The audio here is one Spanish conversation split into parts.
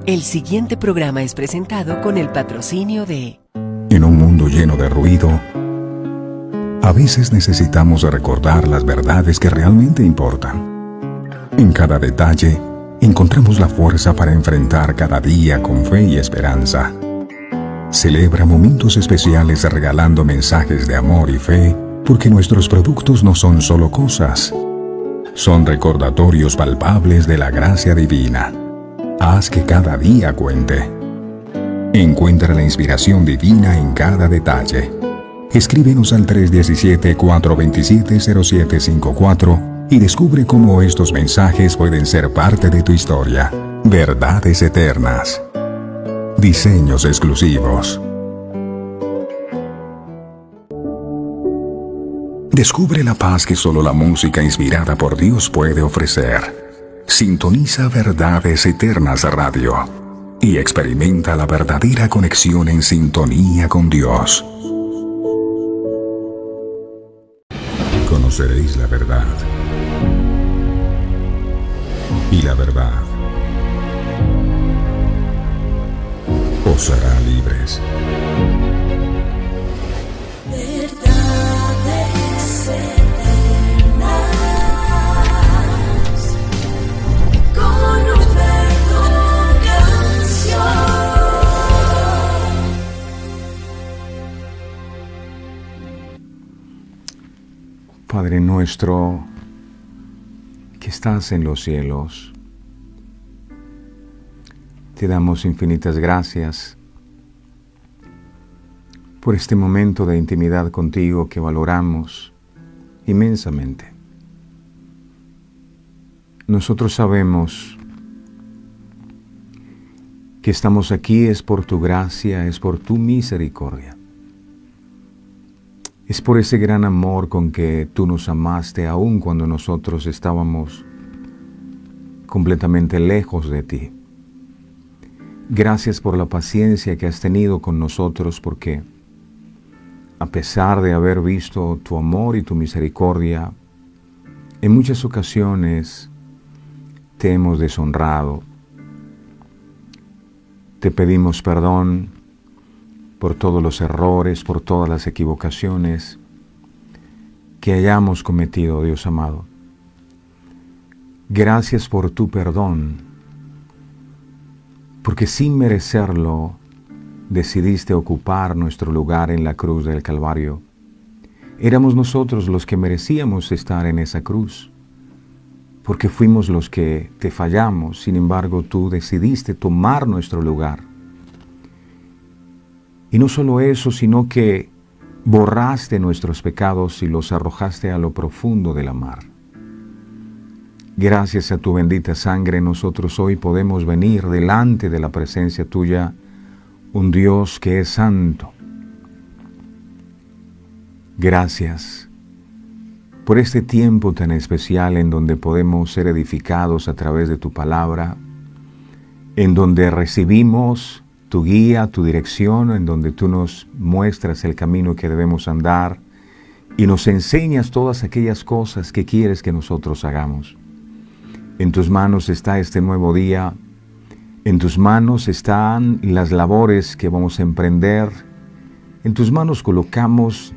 El siguiente programa es presentado con el patrocinio de... En un mundo lleno de ruido, a veces necesitamos recordar las verdades que realmente importan. En cada detalle, encontramos la fuerza para enfrentar cada día con fe y esperanza. Celebra momentos especiales regalando mensajes de amor y fe, porque nuestros productos no son solo cosas, son recordatorios palpables de la gracia divina. Haz que cada día cuente. Encuentra la inspiración divina en cada detalle. Escríbenos al 317-427-0754 y descubre cómo estos mensajes pueden ser parte de tu historia. Verdades eternas. Diseños exclusivos. Descubre la paz que solo la música inspirada por Dios puede ofrecer. Sintoniza Verdades Eternas Radio y experimenta la verdadera conexión en sintonía con Dios. Conoceréis la verdad, y la verdad os hará libres. Verdades eternas, con Humberto Canción. Padre nuestro que estás en los cielos, te damos infinitas gracias por este momento de intimidad contigo que valoramos inmensamente. Nosotros sabemos que estamos aquí es por tu gracia, es por tu misericordia. Es por ese gran amor con que tú nos amaste aun cuando nosotros estábamos completamente lejos de ti. Gracias por la paciencia que has tenido con nosotros, porque a pesar de haber visto tu amor y tu misericordia, en muchas ocasiones te hemos deshonrado. Te pedimos perdón por todos los errores, por todas las equivocaciones que hayamos cometido, Dios amado. Gracias por tu perdón, porque sin merecerlo decidiste ocupar nuestro lugar en la cruz del Calvario. Éramos nosotros los que merecíamos estar en esa cruz, porque fuimos los que te fallamos. Sin embargo, tú decidiste tomar nuestro lugar. Y no solo eso, sino que borraste nuestros pecados y los arrojaste a lo profundo de la mar. Gracias a tu bendita sangre, nosotros hoy podemos venir delante de la presencia tuya, un Dios que es santo. Gracias por este tiempo tan especial en donde podemos ser edificados a través de tu palabra, en donde recibimos tu guía, tu dirección, en donde tú nos muestras el camino que debemos andar y nos enseñas todas aquellas cosas que quieres que nosotros hagamos. En tus manos está este nuevo día, en tus manos están las labores que vamos a emprender, en tus manos colocamos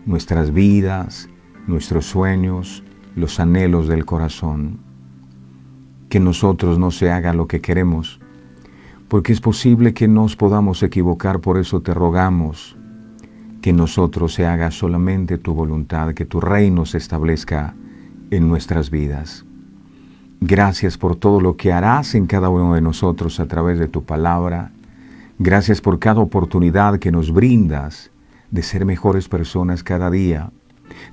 nuestras vidas, nuestros sueños, los anhelos del corazón. Que nosotros no se haga lo que queremos, porque es posible que nos podamos equivocar, por eso te rogamos que en nosotros se haga solamente tu voluntad, que tu reino se establezca en nuestras vidas. Gracias por todo lo que harás en cada uno de nosotros a través de tu palabra. Gracias por cada oportunidad que nos brindas de ser mejores personas cada día.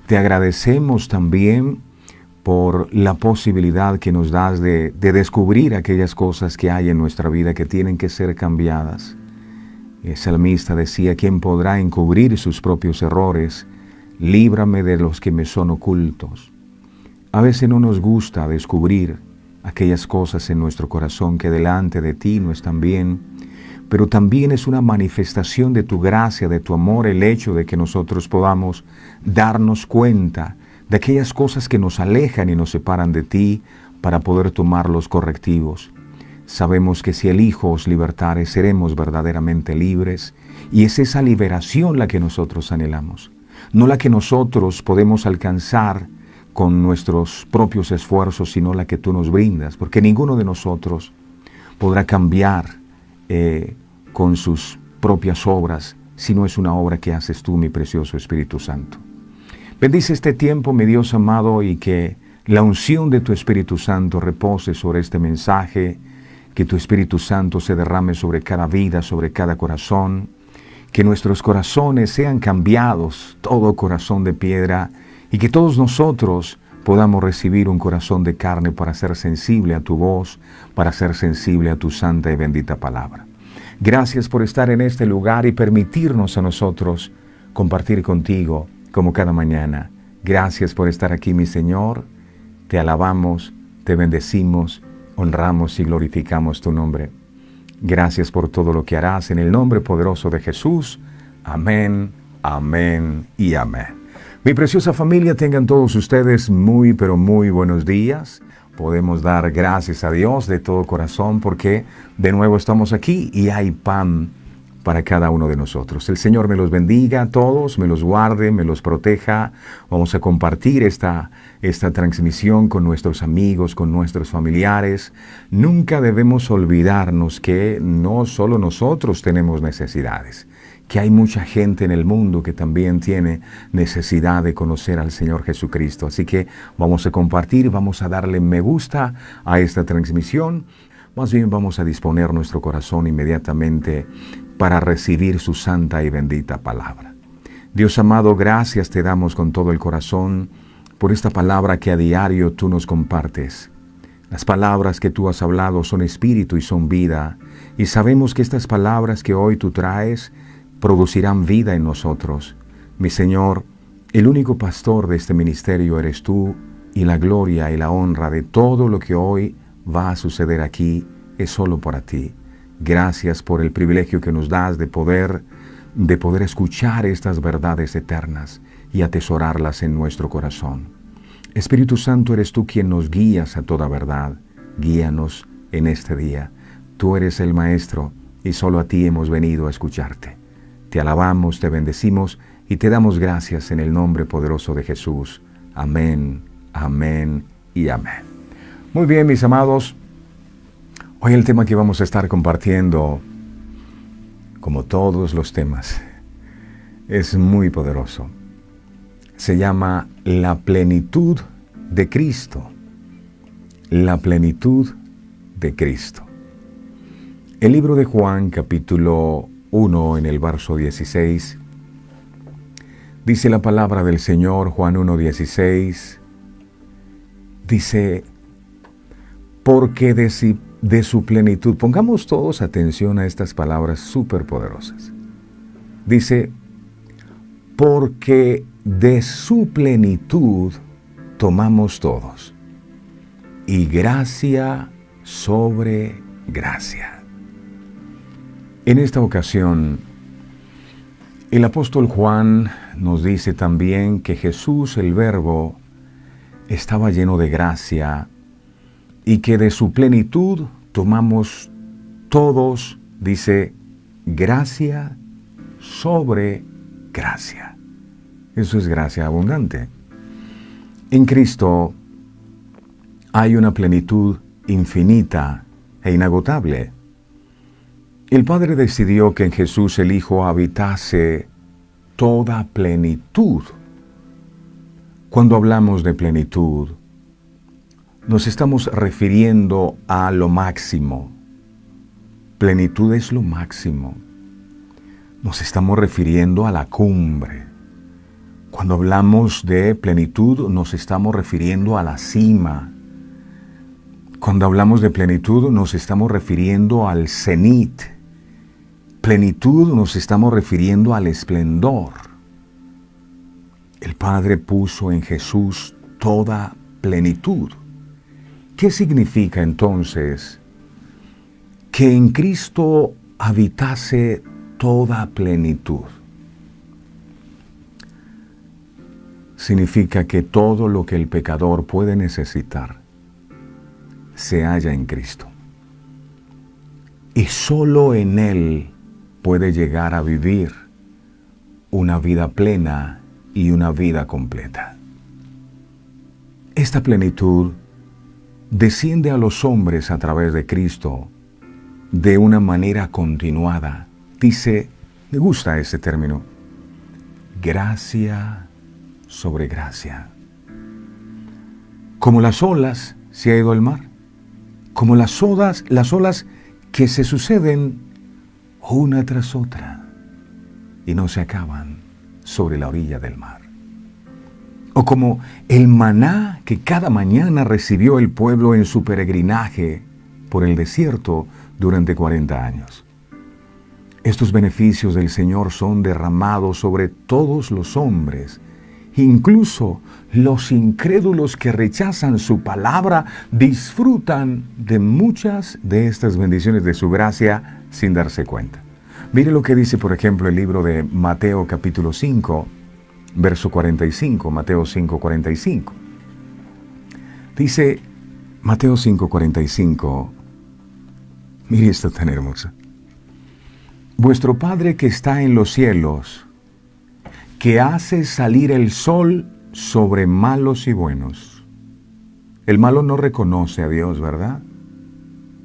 Te agradecemos también por la posibilidad que nos das de descubrir aquellas cosas que hay en nuestra vida que tienen que ser cambiadas. El salmista decía: ¿quién podrá encubrir sus propios errores? Líbrame de los que me son ocultos. A veces no nos gusta descubrir aquellas cosas en nuestro corazón que delante de ti no están bien, pero también es una manifestación de tu gracia, de tu amor, el hecho de que nosotros podamos darnos cuenta de aquellas cosas que nos alejan y nos separan de ti para poder tomar los correctivos. sabemos que si el Hijo os libertare, seremos verdaderamente libres, y es esa liberación la que nosotros anhelamos, no la que nosotros podemos alcanzar con nuestros propios esfuerzos, sino la que tú nos brindas, porque ninguno de nosotros podrá cambiar con sus propias obras, si no es una obra que haces tú, mi precioso Espíritu Santo. Bendice este tiempo, mi Dios amado, y que la unción de tu Espíritu Santo repose sobre este mensaje, que tu Espíritu Santo se derrame sobre cada vida, sobre cada corazón, que nuestros corazones sean cambiados, todo corazón de piedra, y que todos nosotros podamos recibir un corazón de carne para ser sensible a tu voz, para ser sensible a tu santa y bendita palabra. Gracias por estar en este lugar y permitirnos a nosotros compartir contigo como cada mañana. Gracias por estar aquí, mi Señor. Te alabamos, te bendecimos, honramos y glorificamos tu nombre. Gracias por todo lo que harás en el nombre poderoso de Jesús. Amén, amén y amén. Mi preciosa familia, tengan todos ustedes muy, pero muy buenos días. Podemos dar gracias a Dios de todo corazón porque de nuevo estamos aquí y hay pan para cada uno de nosotros. El Señor me los bendiga a todos, me los guarde, me los proteja. Vamos a compartir esta transmisión con nuestros amigos, con nuestros familiares. Nunca debemos olvidarnos que no solo nosotros tenemos necesidades, que hay mucha gente en el mundo que también tiene necesidad de conocer al Señor Jesucristo. Así que vamos a compartir, vamos a darle me gusta a esta transmisión. Más bien vamos a disponer nuestro corazón inmediatamente para recibir su santa y bendita palabra. Dios amado, gracias te damos con todo el corazón por esta palabra que a diario tú nos compartes. Las palabras que tú has hablado son espíritu y son vida, y sabemos que estas palabras que hoy tú traes producirán vida en nosotros. Mi Señor, el único pastor de este ministerio eres tú, y la gloria y la honra de todo lo que hoy va a suceder aquí es solo para ti. Gracias por el privilegio que nos das de poder escuchar estas verdades eternas y atesorarlas en nuestro corazón. Espíritu Santo, eres tú quien nos guías a toda verdad. Guíanos en este día. Tú eres el Maestro y solo a ti hemos venido a escucharte. Te alabamos, te bendecimos y te damos gracias en el nombre poderoso de Jesús. Amén, amén y amén. Muy bien, mis amados. Hoy el tema que vamos a estar compartiendo, como todos los temas, es muy poderoso. Se llama la plenitud de Cristo. La plenitud de Cristo. El libro de Juan, capítulo 1, en el verso 16, dice la palabra del Señor, Juan 1:16, dice, porque de su plenitud, pongamos todos atención a estas palabras súper poderosas. Dice, porque de su plenitud tomamos todos, y gracia sobre gracia. En esta ocasión, el apóstol Juan nos dice también que Jesús, el Verbo, estaba lleno de gracia y que de su plenitud tomamos todos, dice, gracia sobre gracia. Eso es gracia abundante. En Cristo hay una plenitud infinita e inagotable. El Padre decidió que en Jesús el Hijo habitase toda plenitud. Cuando hablamos de plenitud, nos estamos refiriendo a lo máximo. Plenitud es lo máximo. Nos estamos refiriendo a la cumbre. Cuando hablamos de plenitud, nos estamos refiriendo a la cima. Cuando hablamos de plenitud, nos estamos refiriendo al cenit. Plenitud nos estamos refiriendo al esplendor. El Padre puso en Jesús toda plenitud. ¿Qué significa entonces que en Cristo habitase toda plenitud? Significa que todo lo que el pecador puede necesitar se halla en Cristo. y solo en Él puede llegar a vivir una vida plena y una vida completa. Esta plenitud desciende a los hombres a través de Cristo de una manera continuada. Dice, me gusta ese término, gracia sobre gracia. Como las olas se ha ido al mar, como las olas que se suceden una tras otra y no se acaban sobre la orilla del mar. O como el maná que cada mañana recibió el pueblo en su peregrinaje por el desierto durante 40 años. Estos beneficios del Señor son derramados sobre todos los hombres. Incluso los incrédulos que rechazan su palabra disfrutan de muchas de estas bendiciones de su gracia sin darse cuenta. Mire lo que dice, por ejemplo, el libro de Mateo capítulo 5, verso 45, Mateo 5, 45. Dice Mateo 5, 45, mire esto tan hermoso. Vuestro Padre que está en los cielos, que hace salir el sol sobre malos y buenos. El malo no reconoce a Dios, ¿verdad?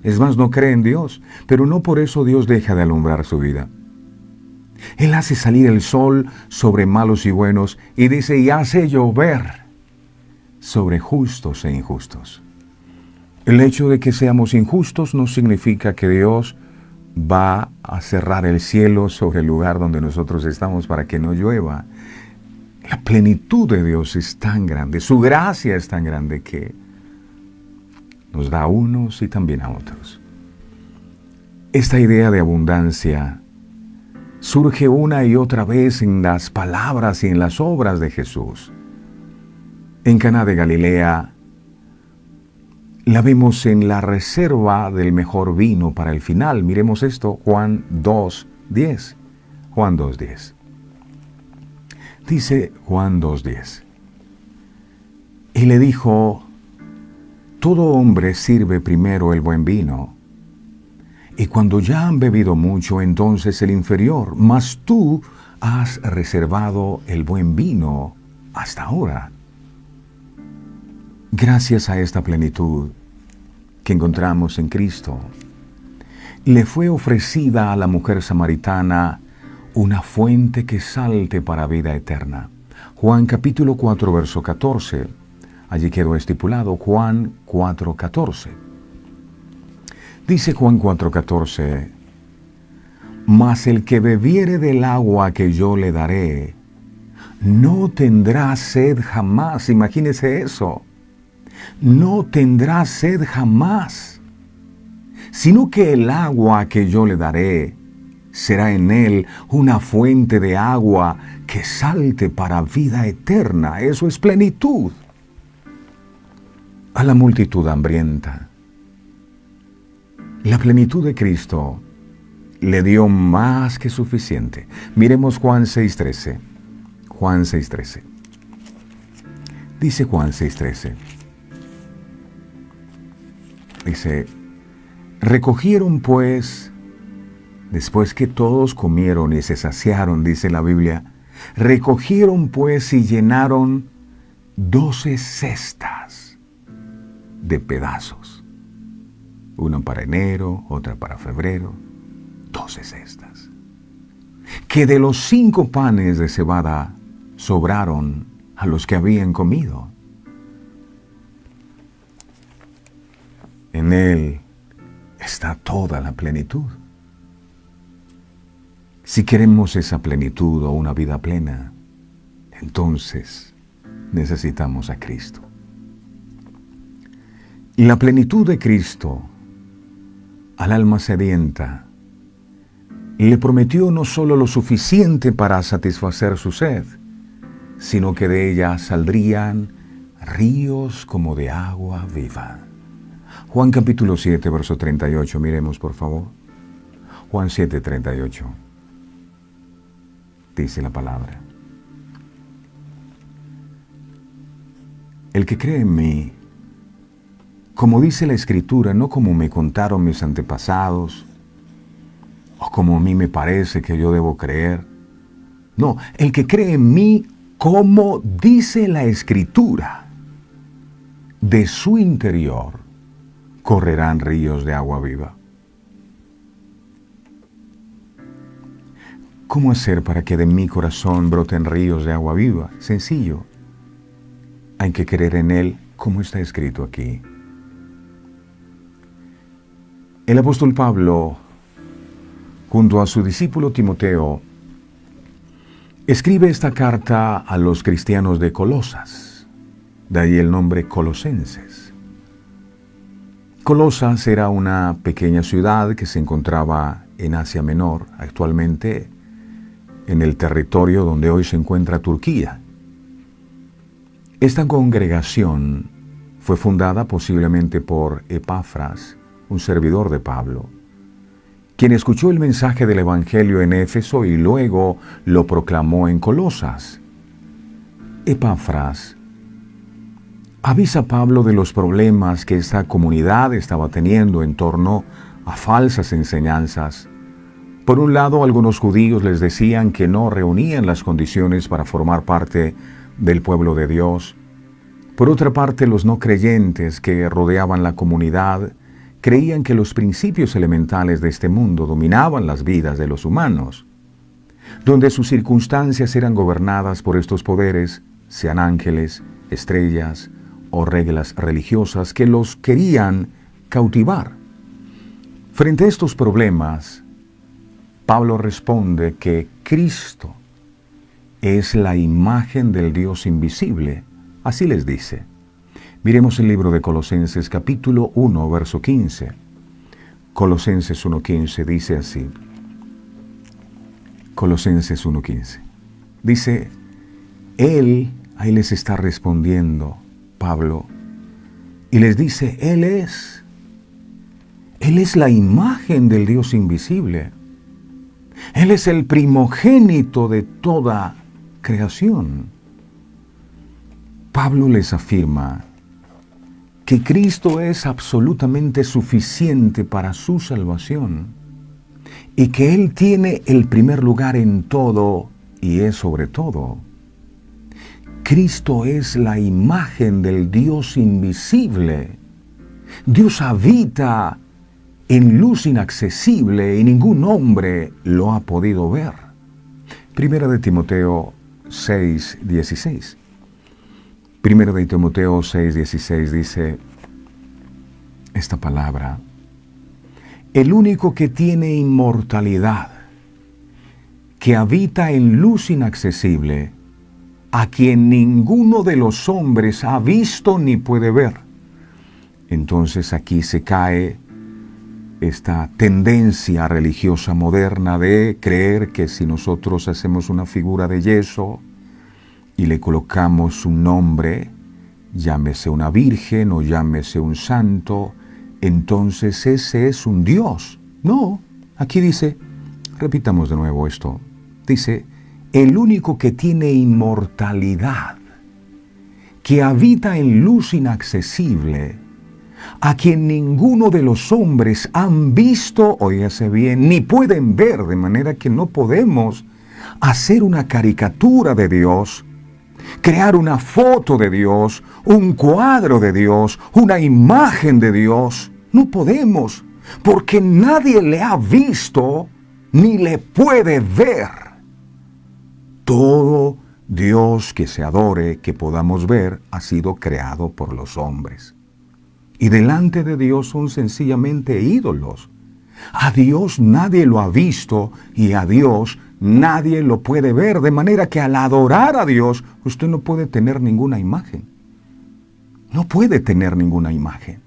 Es más, no cree en Dios, pero no por eso Dios deja de alumbrar su vida. Él hace salir el sol sobre malos y buenos y dice, y hace llover sobre justos e injustos. El hecho de que seamos injustos no significa que Dios va a cerrar el cielo sobre el lugar donde nosotros estamos para que no llueva. La plenitud de Dios es tan grande, su gracia es tan grande que nos da a unos y también a otros. Esta idea de abundancia surge una y otra vez en las palabras y en las obras de Jesús. En Caná de Galilea la vemos en la reserva del mejor vino para el final. Miremos esto, Juan 2:10. Juan 2:10. Dice Juan 2:10. Y le dijo, todo hombre sirve primero el buen vino, y cuando ya han bebido mucho, entonces el inferior, mas tú has reservado el buen vino hasta ahora. Gracias a esta plenitud que encontramos en Cristo, le fue ofrecida a la mujer samaritana una fuente que salte para vida eterna. Juan capítulo 4, verso 14. Allí quedó estipulado Juan 4:14. Dice Juan 4:14, mas el que bebiere del agua que yo le daré, no tendrá sed jamás. Imagínese eso. No tendrá sed jamás, sino que el agua que yo le daré será en él una fuente de agua que salte para vida eterna. Eso es plenitud. A la multitud hambrienta, la plenitud de Cristo le dio más que suficiente. Miremos Juan 6:13. Juan 6:13. Dice Juan 6:13. Dice, recogieron pues, después que todos comieron y se saciaron, dice la Biblia, recogieron pues y llenaron 12 cestas de pedazos. Una para enero, otra para febrero, 12 cestas. Que de los 5 panes de cebada sobraron a los que habían comido. En Él está toda la plenitud. Si queremos esa plenitud o una vida plena, entonces necesitamos a Cristo. Y la plenitud de Cristo al alma sedienta le prometió no solo lo suficiente para satisfacer su sed, sino que de ella saldrían ríos como de agua viva. Juan capítulo 7, verso 38, miremos por favor. Juan 7, 38. Dice la palabra. El que cree en mí, como dice la Escritura, no como me contaron mis antepasados, o como a mí me parece que yo debo creer. No, el que cree en mí, como dice la Escritura, de su interior correrán ríos de agua viva. ¿Cómo hacer para que de mi corazón broten ríos de agua viva? Sencillo. Hay que creer en Él, como está escrito aquí. El apóstol Pablo, junto a su discípulo Timoteo, escribe esta carta a los cristianos de Colosas, de ahí el nombre Colosenses. Colosas era una pequeña ciudad que se encontraba en Asia Menor, actualmente en el territorio donde hoy se encuentra Turquía. Esta congregación fue fundada posiblemente por Epafras, un servidor de Pablo, quien escuchó el mensaje del Evangelio en Éfeso y luego lo proclamó en Colosas. Epafras avisa a Pablo de los problemas que esta comunidad estaba teniendo en torno a falsas enseñanzas. Por un lado, algunos judíos les decían que no reunían las condiciones para formar parte del pueblo de Dios. Por otra parte, los no creyentes que rodeaban la comunidad creían que los principios elementales de este mundo dominaban las vidas de los humanos, donde sus circunstancias eran gobernadas por estos poderes, sean ángeles, estrellas o reglas religiosas que los querían cautivar. Frente a estos problemas, Pablo responde que Cristo es la imagen del Dios invisible. Así les dice. Miremos el libro de Colosenses capítulo 1, verso 15. Colosenses 1:15 dice así. Colosenses 1:15. Dice, Él, ahí les está respondiendo Pablo, y les dice, Él es la imagen del Dios invisible. Él es el primogénito de toda creación. Pablo les afirma que Cristo es absolutamente suficiente para su salvación y que Él tiene el primer lugar en todo y es sobre todo. Cristo es la imagen del Dios invisible. Dios habita en luz inaccesible y ningún hombre lo ha podido ver. Primera de Timoteo 6:16. Primera de Timoteo 6:16 dice esta palabra: el único que tiene inmortalidad, que habita en luz inaccesible, a quien ninguno de los hombres ha visto ni puede ver. Entonces aquí se cae esta tendencia religiosa moderna de creer que si nosotros hacemos una figura de yeso y le colocamos un nombre, llámese una virgen o llámese un santo, entonces ese es un Dios. No, aquí dice, repitamos de nuevo esto, dice, el único que tiene inmortalidad, que habita en luz inaccesible, a quien ninguno de los hombres han visto, óigase bien, ni pueden ver, de manera que no podemos hacer una caricatura de Dios, crear una foto de Dios, un cuadro de Dios, una imagen de Dios. No podemos, porque nadie le ha visto ni le puede ver. Todo Dios que se adore, que podamos ver, ha sido creado por los hombres. Y delante de Dios son sencillamente ídolos. A Dios nadie lo ha visto y a Dios nadie lo puede ver, de manera que al adorar a Dios, usted no puede tener ninguna imagen. No puede tener ninguna imagen.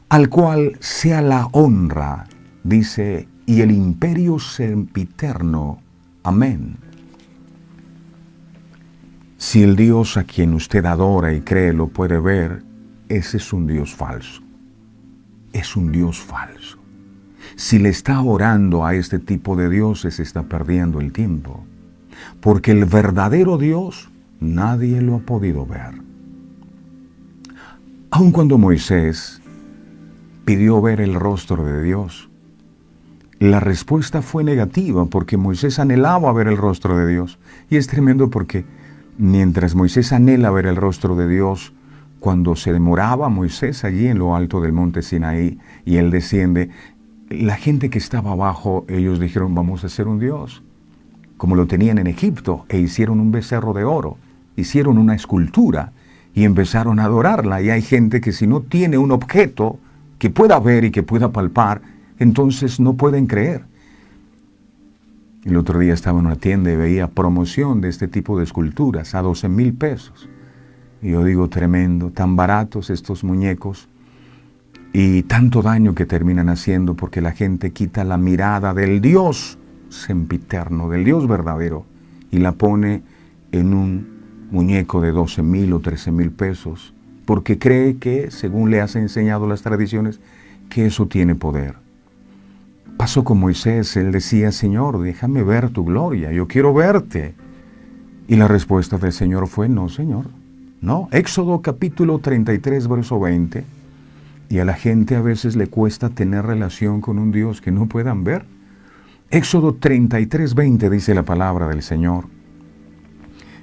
Al cual sea la honra, dice, y el imperio sempiterno. Amén. Si el Dios a quien usted adora y cree lo puede ver, ese es un Dios falso. Es un Dios falso. Si le está orando a este tipo de dioses, está perdiendo el tiempo. Porque el verdadero Dios, nadie lo ha podido ver. Aun cuando Moisés pidió ver el rostro de Dios, la respuesta fue negativa porque Moisés anhelaba ver el rostro de Dios. Y es tremendo porque mientras Moisés anhela ver el rostro de Dios, cuando se demoraba Moisés allí en lo alto del monte Sinaí y él desciende, la gente que estaba abajo, ellos dijeron, vamos a hacer un Dios, como lo tenían en Egipto, e hicieron un becerro de oro, hicieron una escultura y empezaron a adorarla. Y hay gente que si no tiene un objeto que pueda ver y que pueda palpar, entonces no pueden creer. El otro día estaba en una tienda y veía promoción de este tipo de esculturas a 12,000 pesos. Y yo digo, tremendo, tan baratos estos muñecos y tanto daño que terminan haciendo porque la gente quita la mirada del Dios sempiterno, del Dios verdadero, y la pone en un muñeco de 12,000 o 13,000 pesos porque cree que, según le has enseñado las tradiciones, que eso tiene poder. Pasó con Moisés, él decía, Señor, déjame ver tu gloria, yo quiero verte. Y la respuesta del Señor fue, no, Señor, no. Éxodo capítulo 33, verso 20. Y a la gente a veces le cuesta tener relación con un Dios que no puedan ver. Éxodo 33, 20 dice la palabra del Señor.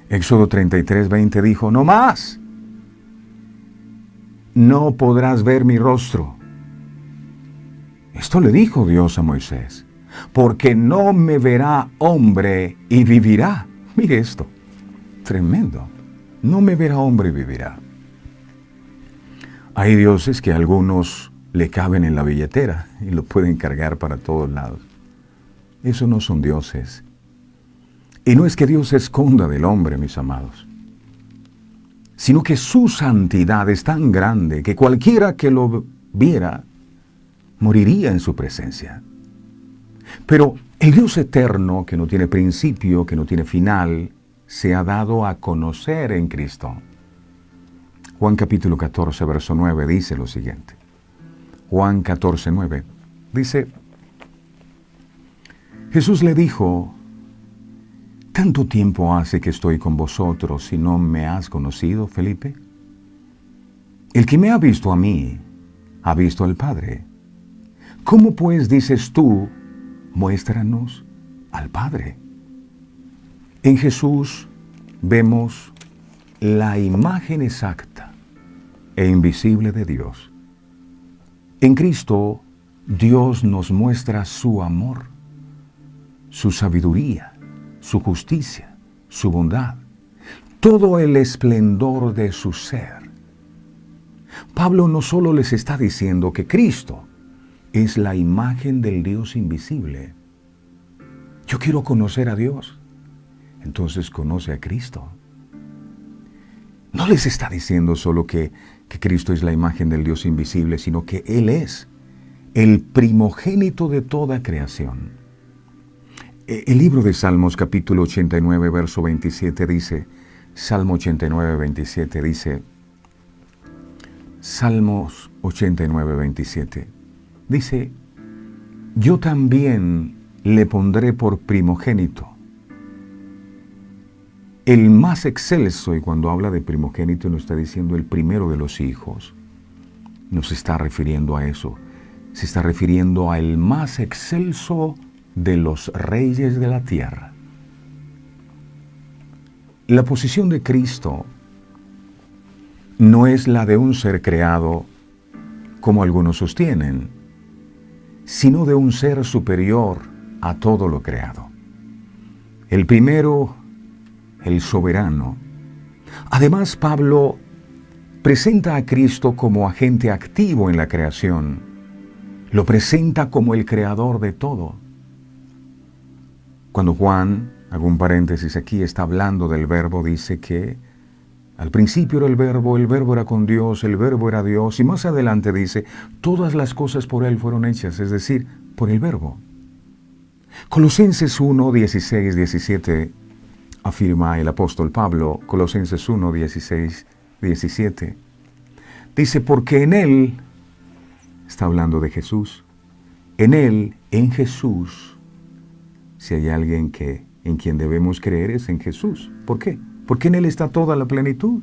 Éxodo 33, 20 dijo, no más, no podrás ver mi rostro. Esto le dijo Dios a Moisés, porque no me verá hombre y vivirá. Mire esto, tremendo. No me verá hombre y vivirá. Hay dioses que a algunos le caben en la billetera y lo pueden cargar para todos lados. Esos no son dioses. Y no es que Dios se esconda del hombre, mis amados, sino que su santidad es tan grande que cualquiera que lo viera moriría en su presencia. Pero el Dios eterno, que no tiene principio, que no tiene final, se ha dado a conocer en Cristo. Juan capítulo 14, verso 9 dice lo siguiente. Juan 14, 9 dice, Jesús le dijo, ¿tanto tiempo hace que estoy con vosotros y no me has conocido, Felipe? El que me ha visto a mí, ha visto al Padre. ¿Cómo pues dices tú, muéstranos al Padre? En Jesús vemos la imagen exacta e invisible de Dios. En Cristo, Dios nos muestra su amor, su sabiduría, su justicia, su bondad, todo el esplendor de su ser. Pablo no solo les está diciendo que Cristo es la imagen del Dios invisible. Yo quiero conocer a Dios. Entonces conoce a Cristo. No les está diciendo solo que Cristo es la imagen del Dios invisible, sino que Él es el primogénito de toda creación. El libro de Salmos capítulo 89, verso 27 dice, Salmo 89, 27 dice, Salmos 89, 27, dice, yo también le pondré por primogénito, el más excelso, y cuando habla de primogénito no está diciendo el primero de los hijos, no se está refiriendo a eso, se está refiriendo al más excelso de los reyes de la tierra. La posición de Cristo no es la de un ser creado, como algunos sostienen, sino de un ser superior a todo lo creado. El primero, el soberano. Además, Pablo presenta a Cristo como agente activo en la creación. Lo presenta como el creador de todo. Cuando Juan, hago un paréntesis aquí, está hablando del verbo, dice que al principio era el verbo era con Dios, el verbo era Dios, y más adelante dice, todas las cosas por Él fueron hechas, es decir, por el verbo. Colosenses 1, 16, 17, afirma el apóstol Pablo, Colosenses 1, 16, 17, dice, porque en Él, está hablando de Jesús, en Él, en Jesús, si hay alguien en quien debemos creer es en Jesús. ¿Por qué? Porque en Él está toda la plenitud,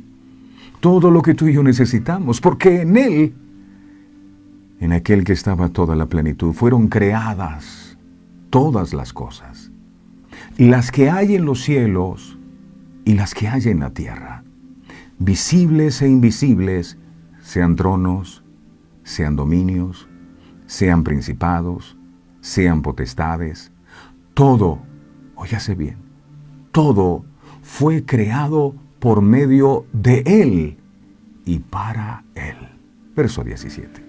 todo lo que tú y yo necesitamos, porque en Él, en aquel que estaba toda la plenitud, fueron creadas todas las cosas, las que hay en los cielos y las que hay en la tierra, visibles e invisibles, sean tronos, sean dominios, sean principados, sean potestades. Todo, óyase bien, todo fue creado por medio de Él y para Él. Verso 17.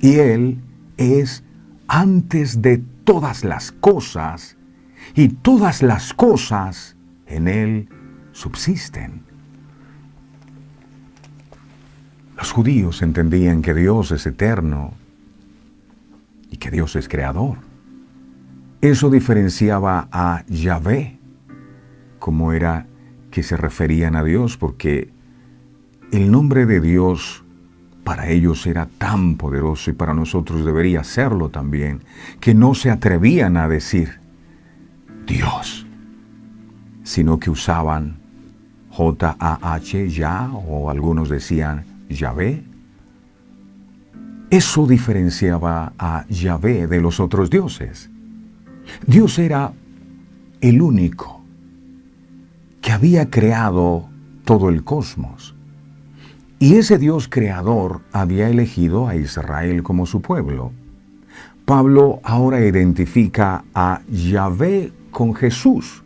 Y Él es antes de todas las cosas, y todas las cosas en Él subsisten. Los judíos entendían que Dios es eterno y que Dios es creador. Eso diferenciaba a Yahvé, como era que se referían a Dios, porque el nombre de Dios para ellos era tan poderoso y para nosotros debería serlo también, que no se atrevían a decir Dios, sino que usaban J-A-H, Yah, o algunos decían Yahvé. Eso diferenciaba a Yahvé de los otros dioses. Dios era el único que había creado todo el cosmos. Y ese Dios creador había elegido a Israel como su pueblo. Pablo ahora identifica a Yahvé con Jesús.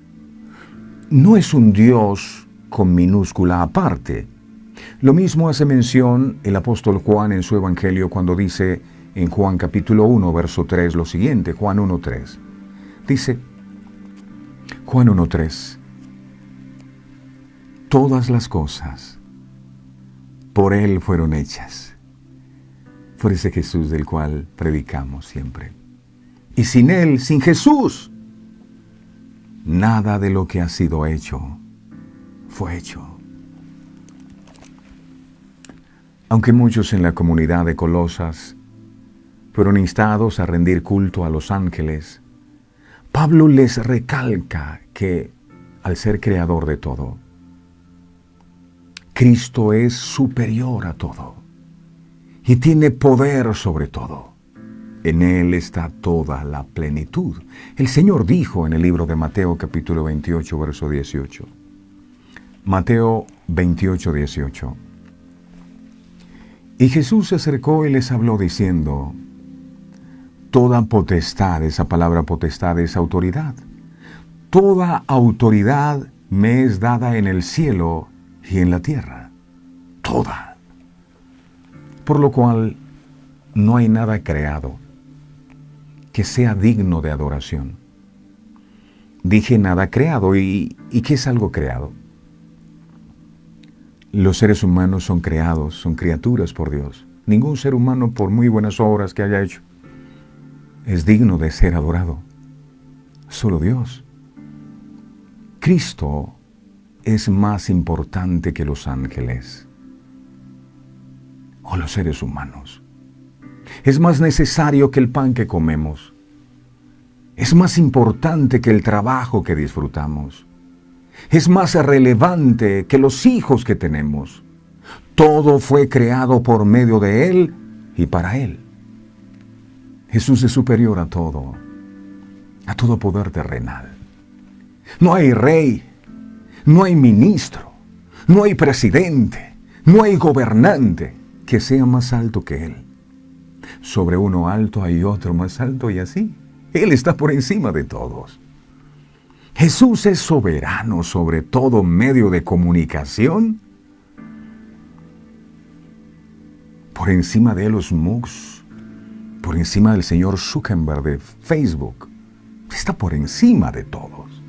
No es un Dios con minúscula aparte. Lo mismo hace mención el apóstol Juan en su evangelio cuando dice en Juan capítulo 1, verso 3 lo siguiente, Juan 1:3. Dice, Juan 1:3, todas las cosas por Él fueron hechas, por ese Jesús del cual predicamos siempre. Y sin Él, sin Jesús, nada de lo que ha sido hecho fue hecho. Aunque muchos en la comunidad de Colosas fueron instados a rendir culto a los ángeles, Pablo les recalca que, al ser creador de todo, Cristo es superior a todo y tiene poder sobre todo. En Él está toda la plenitud. El Señor dijo en el libro de Mateo capítulo 28, verso 18. Mateo 28, 18. Y Jesús se acercó y les habló diciendo, toda potestad, esa palabra potestad es autoridad. Toda autoridad me es dada en el cielo y en la tierra. Toda. Por lo cual no hay nada creado que sea digno de adoración. Dije nada creado. ¿Y qué es algo creado? Los seres humanos son creados, son criaturas por Dios. Ningún ser humano, por muy buenas obras que haya hecho, es digno de ser adorado. Solo Dios. Cristo es más importante que los ángeles o los seres humanos. Es más necesario que el pan que comemos. Es más importante que el trabajo que disfrutamos. Es más relevante que los hijos que tenemos. Todo fue creado por medio de Él y para Él. Jesús es superior a todo poder terrenal. No hay rey, no hay ministro, no hay presidente, no hay gobernante que sea más alto que Él. Sobre uno alto hay otro más alto y así. Él está por encima de todos. Jesús es soberano sobre todo medio de comunicación. Por encima de los Musk, por encima del señor Zuckerberg de Facebook. Está por encima de todos.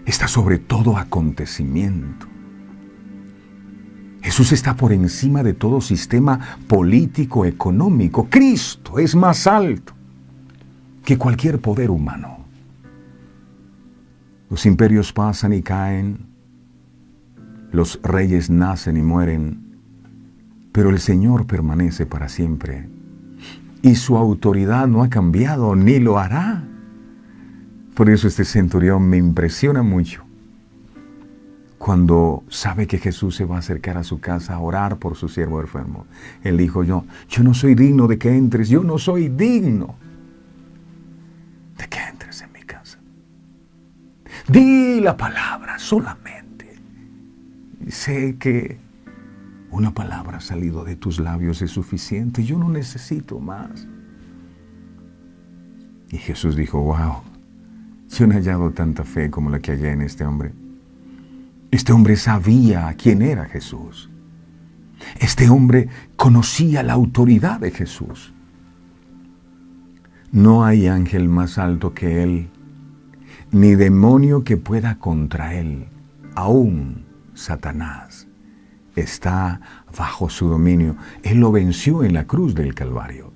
Está sobre todo acontecimiento. Jesús está por encima de todo sistema político, económico. Cristo es más alto que cualquier poder humano. Los imperios pasan y caen, los reyes nacen y mueren, pero el Señor permanece para siempre, y su autoridad no ha cambiado ni lo hará. Por eso este centurión me impresiona mucho. cuando sabe que Jesús se va a acercar a su casa a orar por su siervo enfermo, él dijo, yo no soy digno de que entres, yo no soy digno de que entres en mi casa. Di la palabra solamente. Sé que una palabra salido de tus labios es suficiente, yo no necesito más. Y Jesús dijo, wow, yo no he hallado tanta fe como la que hallé en este hombre. Este hombre sabía quién era Jesús. Este hombre conocía la autoridad de Jesús. No hay ángel más alto que él, ni demonio que pueda contra él. Aún Satanás está bajo su dominio. Él lo venció en la cruz del Calvario.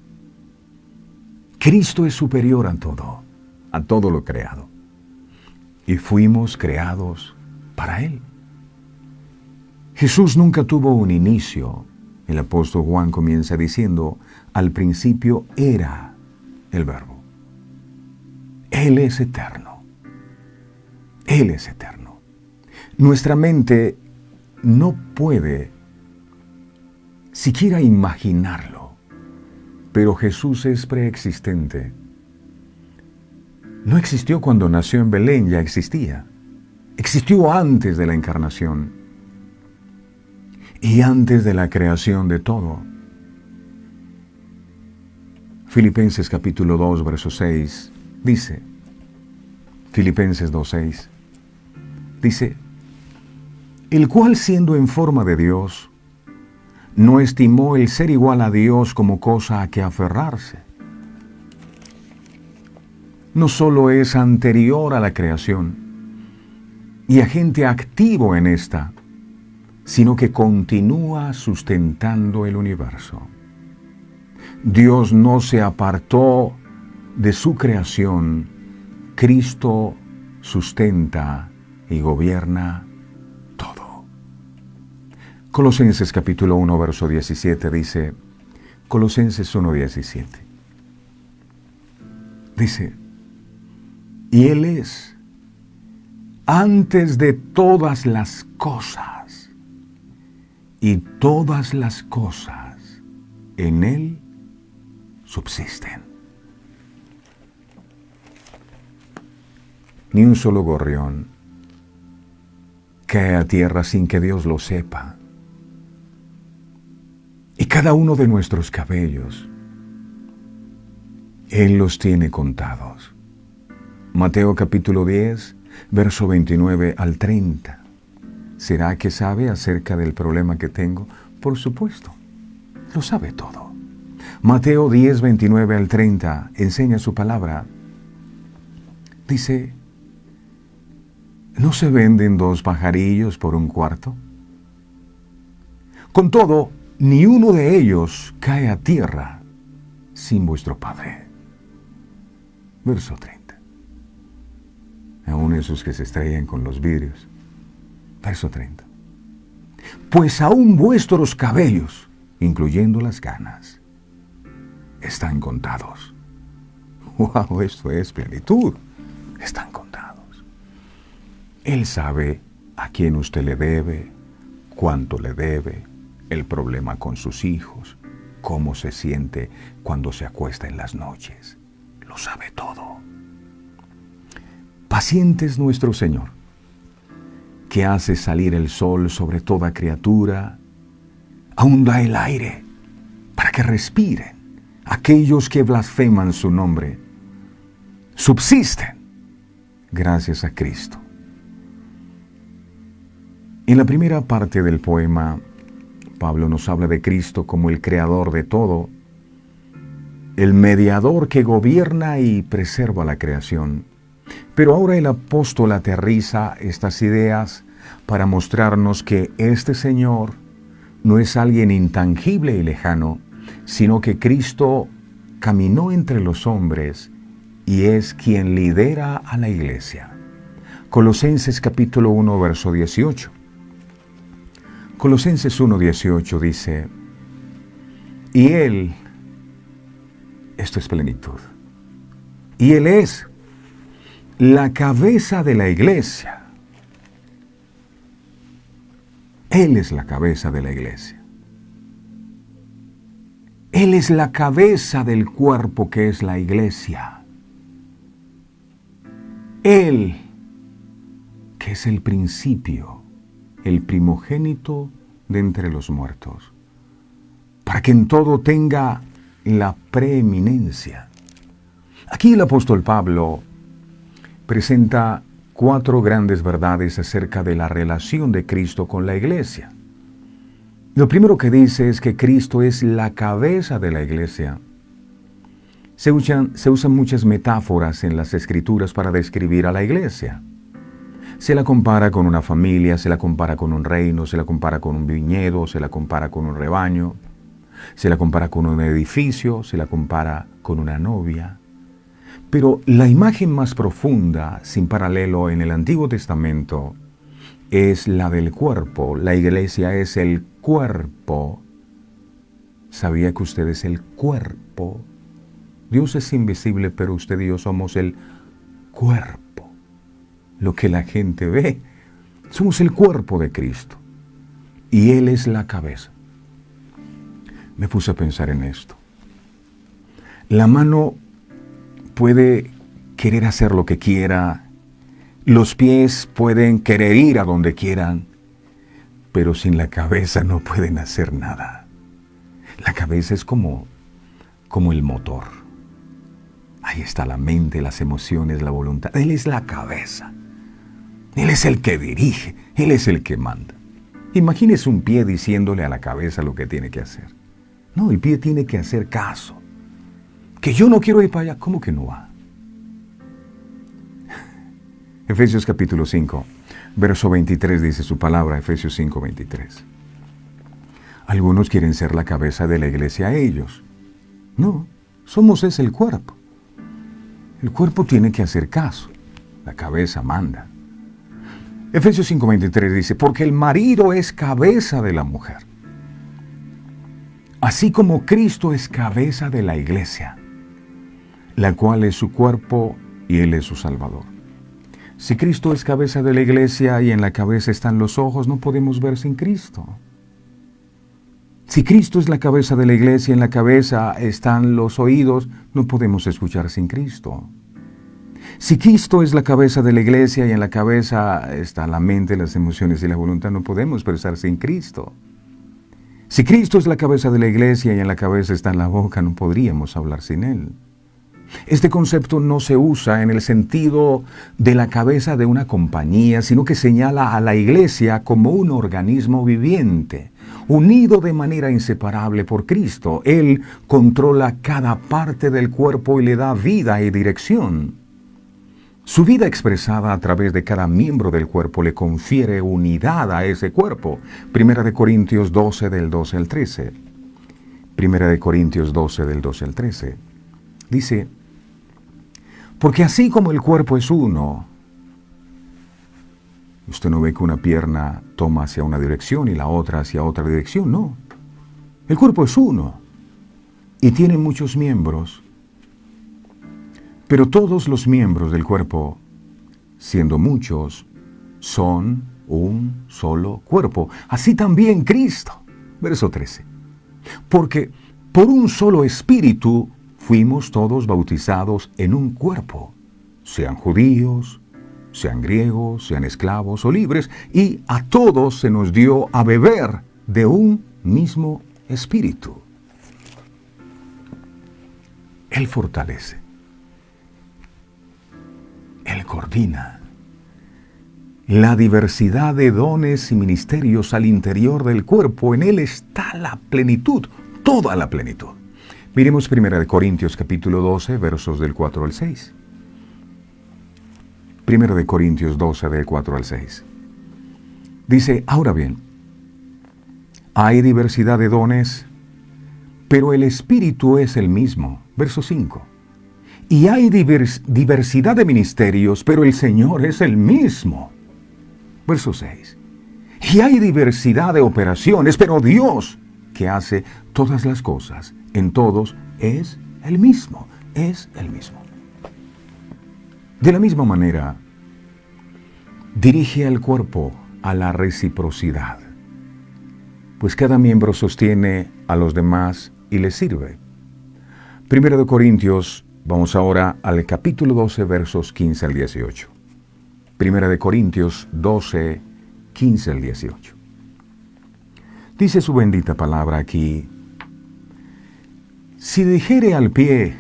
Cristo es superior a todo lo creado. Y fuimos creados para Él. Jesús nunca tuvo un inicio. El apóstol Juan comienza diciendo, al principio era el Verbo. Él es eterno. Él es eterno. Nuestra mente no puede siquiera imaginarlo, pero Jesús es preexistente. No existió cuando nació en Belén, ya existía. Existió antes de la encarnación y antes de la creación de todo. Filipenses capítulo 2, verso 6, dice, Filipenses 2:6, dice, el cual siendo en forma de Dios, no estimó el ser igual a Dios como cosa a que aferrarse. No solo es anterior a la creación y agente activo en esta, sino que continúa sustentando el universo. Dios no se apartó de su creación, Cristo sustenta y gobierna todo. Colosenses capítulo 1, verso 17 dice, Colosenses 1:17, dice, y Él es antes de todas las cosas, y todas las cosas en Él subsisten. Ni un solo gorrión cae a tierra sin que Dios lo sepa. Y cada uno de nuestros cabellos, Él los tiene contados. Mateo capítulo 10, verso 29 al 30. ¿Será que sabe acerca del problema que tengo? Por supuesto, lo sabe todo. Mateo 10, 29 al 30 enseña su palabra. Dice, ¿no se venden 2 pajarillos por 1 cuarto? Con todo, ni uno de ellos cae a tierra sin vuestro Padre. Verso 30. Aún esos que se estrellan con los vidrios. Verso 30. Pues aún vuestros cabellos, incluyendo las canas, están contados. ¡Wow! Esto es plenitud. Están contados. Él sabe a quién usted le debe, cuánto le debe, el problema con sus hijos, cómo se siente cuando se acuesta en las noches. Lo sabe todo. Paciente es nuestro Señor, que hace salir el sol sobre toda criatura, aún da el aire para que respiren aquellos que blasfeman su nombre. Subsisten gracias a Cristo. En la primera parte del poema, Pablo nos habla de Cristo como el creador de todo, el mediador que gobierna y preserva la creación. Pero ahora el apóstol aterriza estas ideas para mostrarnos que este Señor no es alguien intangible y lejano, sino que Cristo caminó entre los hombres y es quien lidera a la iglesia. Colosenses capítulo 1, verso 18. Colosenses 1:18 dice, y Él, esto es plenitud, y Él es la cabeza de la iglesia, Él es la cabeza de la iglesia. Él es la cabeza del cuerpo que es la iglesia. Él, que es el principio, el primogénito de entre los muertos, para que en todo tenga la preeminencia. Aquí el apóstol Pablo presenta 4 grandes verdades acerca de la relación de Cristo con la iglesia. Lo primero que dice es que Cristo es la cabeza de la iglesia. Se usan muchas metáforas en las Escrituras para describir a la iglesia. Se la compara con una familia, se la compara con un reino, se la compara con un viñedo, se la compara con un rebaño, se la compara con un edificio, se la compara con una novia. Pero la imagen más profunda, sin paralelo en el Antiguo Testamento, es la del cuerpo. La iglesia es el cuerpo. ¿Sabía que usted es el cuerpo? Dios es invisible, pero usted y yo somos el cuerpo. Lo que la gente ve, somos el cuerpo de Cristo. Y Él es la cabeza. Me puse a pensar en esto. La mano puede querer hacer lo que quiera, los pies pueden querer ir a donde quieran, pero sin la cabeza no pueden hacer nada. La cabeza es como el motor. Ahí está la mente, las emociones, la voluntad. Él es la cabeza. Él es el que dirige, Él es el que manda. Imagínese un pie diciéndole a la cabeza lo que tiene que hacer. No, el pie tiene que hacer caso. Que yo no quiero ir para allá, ¿cómo que no va? Efesios capítulo 5, verso 23 dice su palabra, Efesios 5, 23. Algunos quieren ser la cabeza de la iglesia ellos. No, somos es el cuerpo. El cuerpo tiene que hacer caso. La cabeza manda. Efesios 5, 23 dice, porque el marido es cabeza de la mujer, así como Cristo es cabeza de la iglesia, la cual es su cuerpo y Él es su Salvador. Si Cristo es cabeza de la iglesia y en la cabeza están los ojos, no podemos ver sin Cristo. Si Cristo es la cabeza de la iglesia y en la cabeza están los oídos, no podemos escuchar sin Cristo. Si Cristo es la cabeza de la iglesia y en la cabeza está la mente, las emociones y la voluntad, no podemos pensar sin Cristo. Si Cristo es la cabeza de la iglesia y en la cabeza está la boca, no podríamos hablar sin Él. Este concepto no se usa en el sentido de la cabeza de una compañía, sino que señala a la iglesia como un organismo viviente, unido de manera inseparable por Cristo. Él controla cada parte del cuerpo y le da vida y dirección. Su vida expresada a través de cada miembro del cuerpo le confiere unidad a ese cuerpo. Primera de Corintios 12, del 12 al 13. Primera de Corintios 12, del 12 al 13. Dice, porque así como el cuerpo es uno, usted no ve que una pierna toma hacia una dirección y la otra hacia otra dirección, no. El cuerpo es uno y tiene muchos miembros, pero todos los miembros del cuerpo, siendo muchos, son un solo cuerpo. Así también Cristo. Verso 13. Porque por un solo espíritu fuimos todos bautizados en un cuerpo, sean judíos, sean griegos, sean esclavos o libres, y a todos se nos dio a beber de un mismo espíritu. Él fortalece, Él coordina la diversidad de dones y ministerios al interior del cuerpo. En Él está la plenitud, toda la plenitud. Miremos 1 Corintios capítulo 12, versos del 4 al 6. 1 Corintios 12, del 4 al 6. Dice, ahora bien, hay diversidad de dones, pero el Espíritu es el mismo. Verso 5. Y hay diversidad de ministerios, pero el Señor es el mismo. Verso 6. Y hay diversidad de operaciones, pero Dios, que hace todas las cosas en todos, es el mismo, es el mismo. De la misma manera, dirige al cuerpo a la reciprocidad. pues cada miembro sostiene a los demás y les sirve. Primero de Corintios, vamos ahora al capítulo 12, versos 15 al 18. Primera de Corintios 12, 15 al 18. Dice su bendita palabra aquí: si dijere al pie,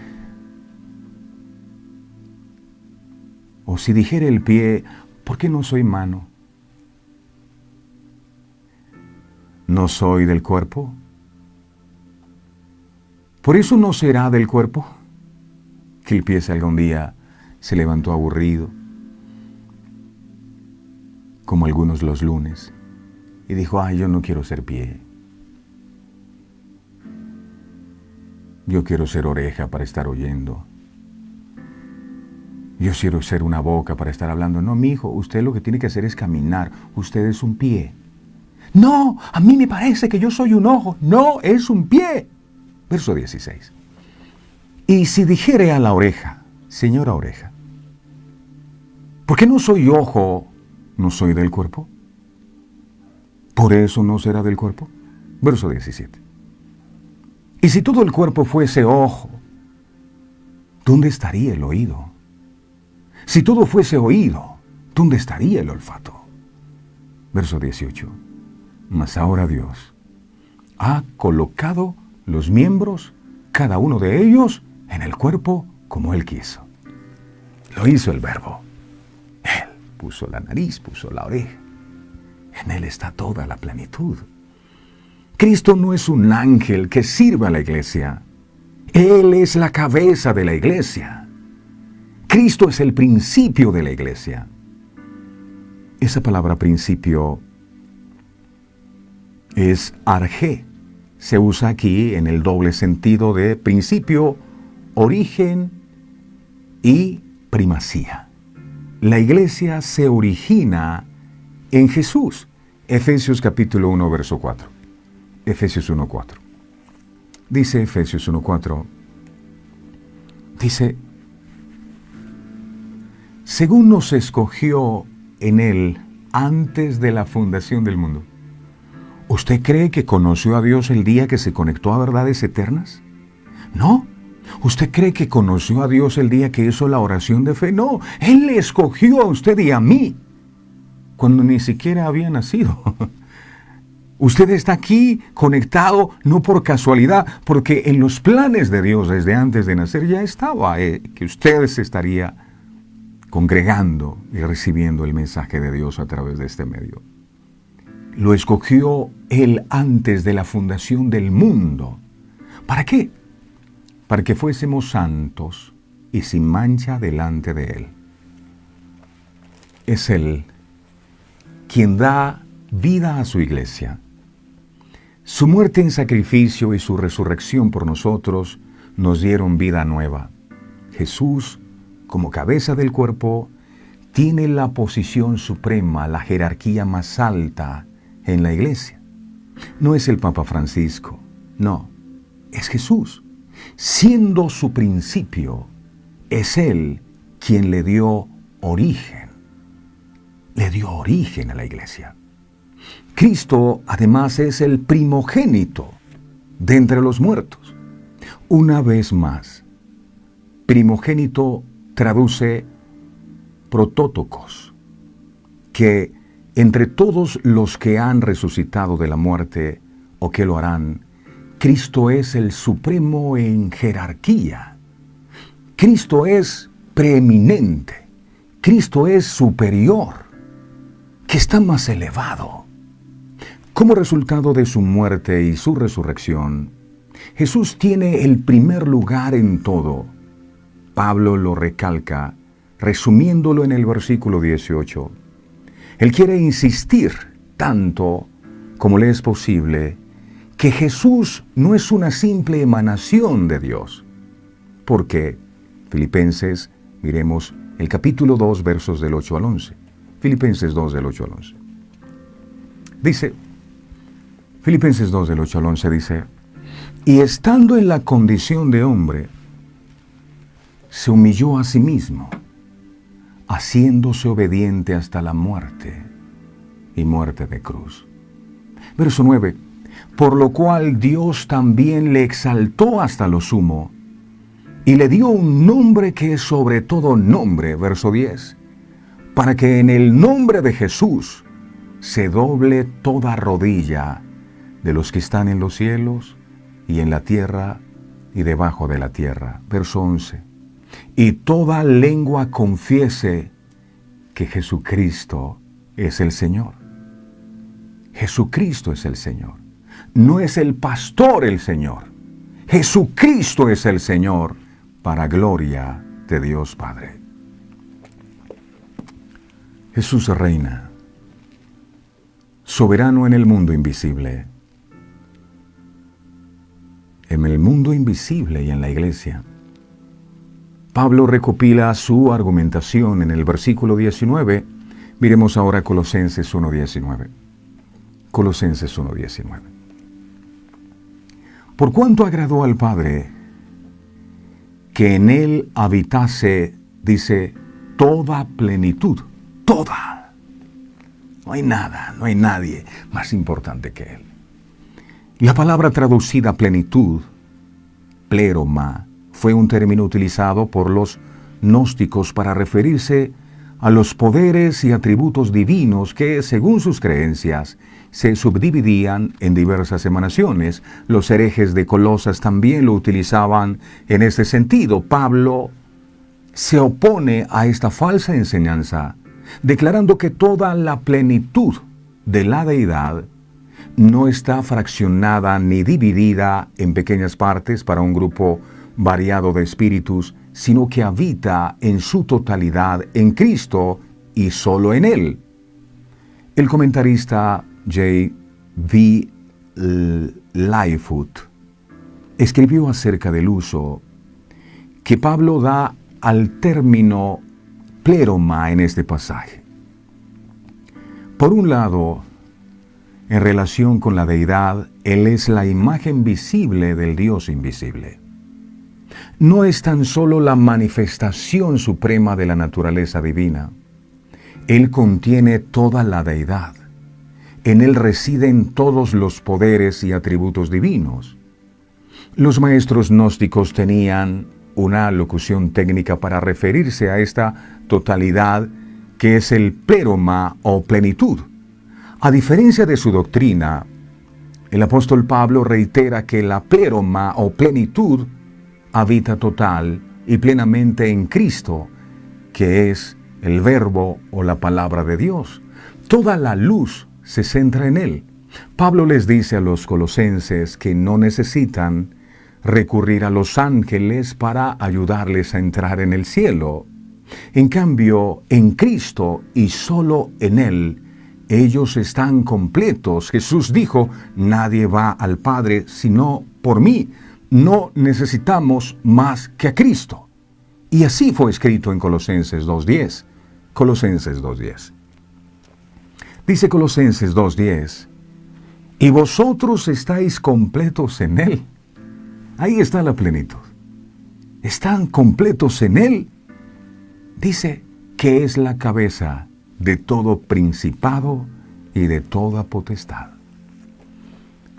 o si dijere el pie, ¿por qué no soy mano? ¿No soy del cuerpo? ¿Por eso no será del cuerpo? Que el pie algún día se levantó aburrido, como algunos los lunes, y dijo: ay, yo no quiero ser pie. Yo quiero ser oreja para estar oyendo. Yo quiero ser una boca para estar hablando. No, mi hijo, usted lo que tiene que hacer es caminar. Usted es un pie. No, a mí me parece que yo soy un ojo. No, es un pie. Verso 16. Y si dijere a la oreja: señora oreja, ¿por qué no soy ojo? ¿No soy del cuerpo? ¿Por eso no será del cuerpo? Verso 17. Y si todo el cuerpo fuese ojo, ¿dónde estaría el oído? Si todo fuese oído, ¿dónde estaría el olfato? Verso 18. Mas ahora Dios ha colocado los miembros, cada uno de ellos, en el cuerpo como Él quiso. Lo hizo el Verbo. Él puso la nariz, puso la oreja. En Él está toda la plenitud. Cristo no es un ángel que sirve a la iglesia. Él es la cabeza de la iglesia. Cristo es el principio de la iglesia. Esa palabra principio es arjé. Se usa aquí en el doble sentido de principio, origen y primacía. La iglesia se origina en Jesús. Efesios capítulo 1, verso 4. Efesios 1, 4. Dice Efesios 1, 4. Dice: según nos escogió en Él antes de la fundación del mundo. ¿Usted cree que conoció a Dios el día que se conectó a verdades eternas? No. ¿Usted cree que conoció a Dios el día que hizo la oración de fe? No. Él le escogió a usted y a mí cuando ni siquiera había nacido. Usted está aquí conectado no por casualidad, porque en los planes de Dios desde antes de nacer ya estaba que usted se estaría congregando y recibiendo el mensaje de Dios a través de este medio. Lo escogió Él antes de la fundación del mundo. ¿Para qué? Para que fuésemos santos y sin mancha delante de Él. Es Él quien da vida a su iglesia. Su muerte en sacrificio y su resurrección por nosotros nos dieron vida nueva. Jesús, como cabeza del cuerpo, tiene la posición suprema, la jerarquía más alta en la iglesia. No es el Papa Francisco, no, es Jesús. Siendo su principio, es Él quien le dio origen. Le dio origen a la iglesia. Cristo, además, es el primogénito de entre los muertos. Una vez más, primogénito traduce protótocos, que entre todos los que han resucitado de la muerte o que lo harán, Cristo es el supremo en jerarquía. Cristo es preeminente. Cristo es superior, que está más elevado. Como resultado de su muerte y su resurrección, Jesús tiene el primer lugar en todo. Pablo lo recalca, resumiéndolo en el versículo 18. Él quiere insistir tanto como le es posible que Jesús no es una simple emanación de Dios. Porque, Filipenses, miremos el capítulo 2, versos del 8 al 11. Filipenses 2, del 8 al 11. Dice, Filipenses 2, del 8 al 11 dice: y estando en la condición de hombre, se humilló a sí mismo, haciéndose obediente hasta la muerte y muerte de cruz. Verso 9. por lo cual Dios también le exaltó hasta lo sumo, y le dio un nombre que es sobre todo nombre, verso 10, para que en el nombre de Jesús se doble toda rodilla de los que están en los cielos y en la tierra y debajo de la tierra. Verso 11, y toda lengua confiese que Jesucristo es el Señor. Jesucristo es el Señor. No es el pastor el Señor. Jesucristo es el Señor, para gloria de Dios Padre. Jesús reina, soberano en el mundo invisible. En el mundo invisible y en la iglesia. Pablo recopila su argumentación en el versículo 19. Miremos ahora Colosenses 1:19. Colosenses 1:19. Por cuanto agradó al Padre que en él habitase, dice, toda plenitud, toda. No hay nada, no hay nadie más importante que él. La palabra traducida plenitud, pleroma, fue un término utilizado por los gnósticos para referirse a los poderes y atributos divinos que, según sus creencias, se subdividían en diversas emanaciones. Los herejes de Colosas también lo utilizaban en este sentido. Pablo se opone a esta falsa enseñanza, declarando que toda la plenitud de la deidad no está fraccionada ni dividida en pequeñas partes para un grupo variado de espíritus, sino que habita en su totalidad en Cristo y solo en Él. El comentarista J.V. Lightfoot escribió acerca del uso que Pablo da al término pleroma en este pasaje. Por un lado, en relación con la deidad, Él es la imagen visible del Dios invisible. No es tan solo la manifestación suprema de la naturaleza divina. Él contiene toda la deidad. En Él residen todos los poderes y atributos divinos. Los maestros gnósticos tenían una locución técnica para referirse a esta totalidad que es el pleroma o plenitud. A diferencia de su doctrina, el apóstol Pablo reitera que la pleroma o plenitud habita total y plenamente en Cristo, que es el Verbo o la palabra de Dios. Toda la luz se centra en Él. Pablo les dice a los colosenses que no necesitan recurrir a los ángeles para ayudarles a entrar en el cielo. En cambio, en Cristo y solo en Él, ellos están completos. Jesús dijo, nadie va al Padre sino por mí. No necesitamos más que a Cristo. Y así fue escrito en Colosenses 2:10. Colosenses 2:10. Dice Colosenses 2:10, y vosotros estáis completos en Él. Ahí está la plenitud. Están completos en Él. Dice que es la cabeza de todo principado y de toda potestad.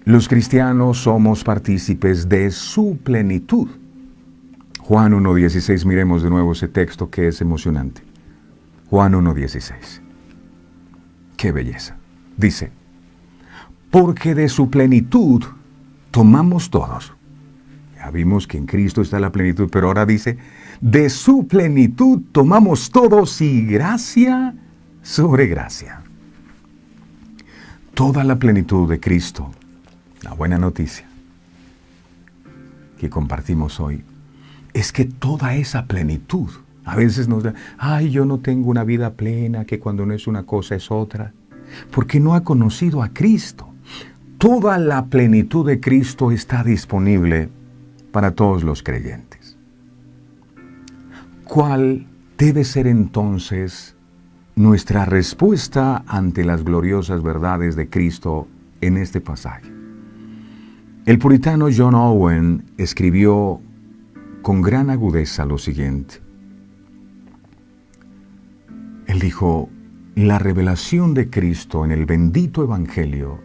Los cristianos somos partícipes de su plenitud. Juan 1:16, miremos de nuevo ese texto que es emocionante. Juan 1:16. ¡Qué belleza! Dice, porque de su plenitud tomamos todos. Ya vimos que en Cristo está la plenitud, pero ahora dice, de su plenitud tomamos todos y gracia sobre gracia. Toda la plenitud de Cristo, la buena noticia que compartimos hoy, es que toda esa plenitud, a veces nos da, ay, yo no tengo una vida plena, que cuando no es una cosa es otra, porque no ha conocido a Cristo. Toda la plenitud de Cristo está disponible para todos los creyentes. ¿Cuál debe ser entonces nuestra respuesta ante las gloriosas verdades de Cristo en este pasaje? El puritano John Owen escribió con gran agudeza lo siguiente. Él dijo, la revelación de Cristo en el bendito Evangelio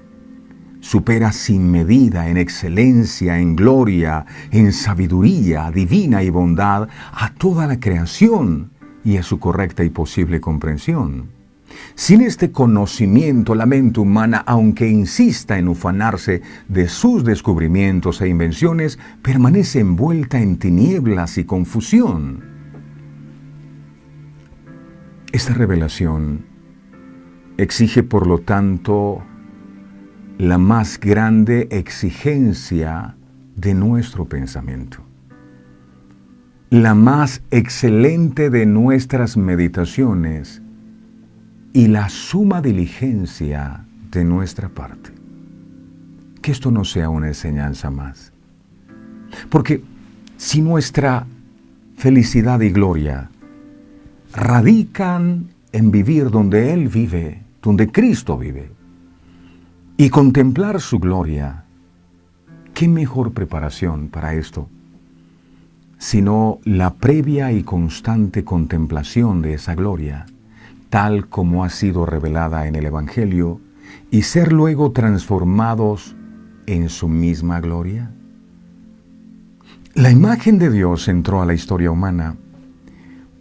supera sin medida en excelencia, en gloria, en sabiduría divina y bondad a toda la creación y a su correcta y posible comprensión. Sin este conocimiento, la mente humana, aunque insista en ufanarse de sus descubrimientos e invenciones, permanece envuelta en tinieblas y confusión. Esta revelación exige, por lo tanto, la más grande exigencia de nuestro pensamiento, la más excelente de nuestras meditaciones y la suma diligencia de nuestra parte. Que esto no sea una enseñanza más. Porque si nuestra felicidad y gloria radican en vivir donde Él vive, donde Cristo vive, y contemplar su gloria, ¿qué mejor preparación para esto sino la previa y constante contemplación de esa gloria, tal como ha sido revelada en el Evangelio, y ser luego transformados en su misma gloria? La imagen de Dios entró a la historia humana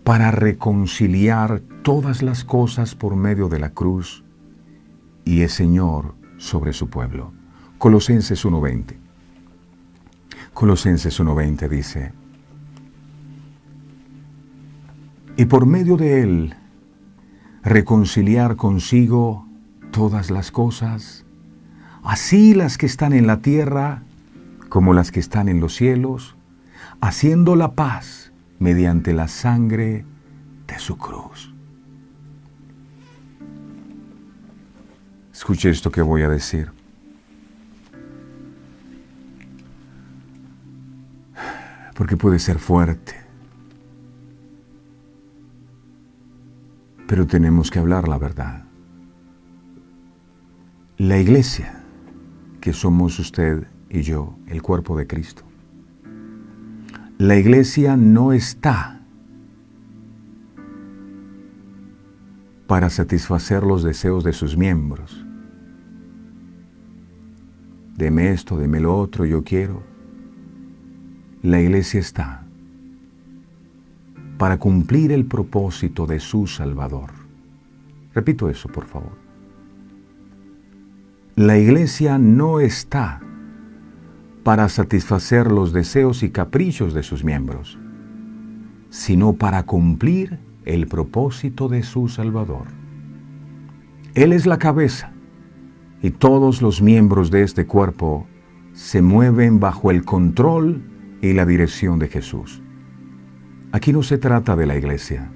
para reconciliar todas las cosas por medio de la cruz y es Señor sobre su pueblo. Colosenses 1:20. Colosenses 1:20 dice: y por medio de Él reconciliar consigo todas las cosas, así las que están en la tierra como las que están en los cielos, haciendo la paz mediante la sangre de su cruz. Escuche esto que voy a decir. Porque puede ser fuerte. Pero tenemos que hablar la verdad. La iglesia, que somos usted y yo, el cuerpo de Cristo. La iglesia no está para satisfacer los deseos de sus miembros. Deme esto, deme lo otro, yo quiero. La iglesia está para cumplir el propósito de su Salvador. Repito eso, por favor. La iglesia no está para satisfacer los deseos y caprichos de sus miembros, sino para cumplir el propósito de su Salvador. Él es la cabeza y todos los miembros de este cuerpo se mueven bajo el control y la dirección de Jesús. Aquí no se trata de la iglesia,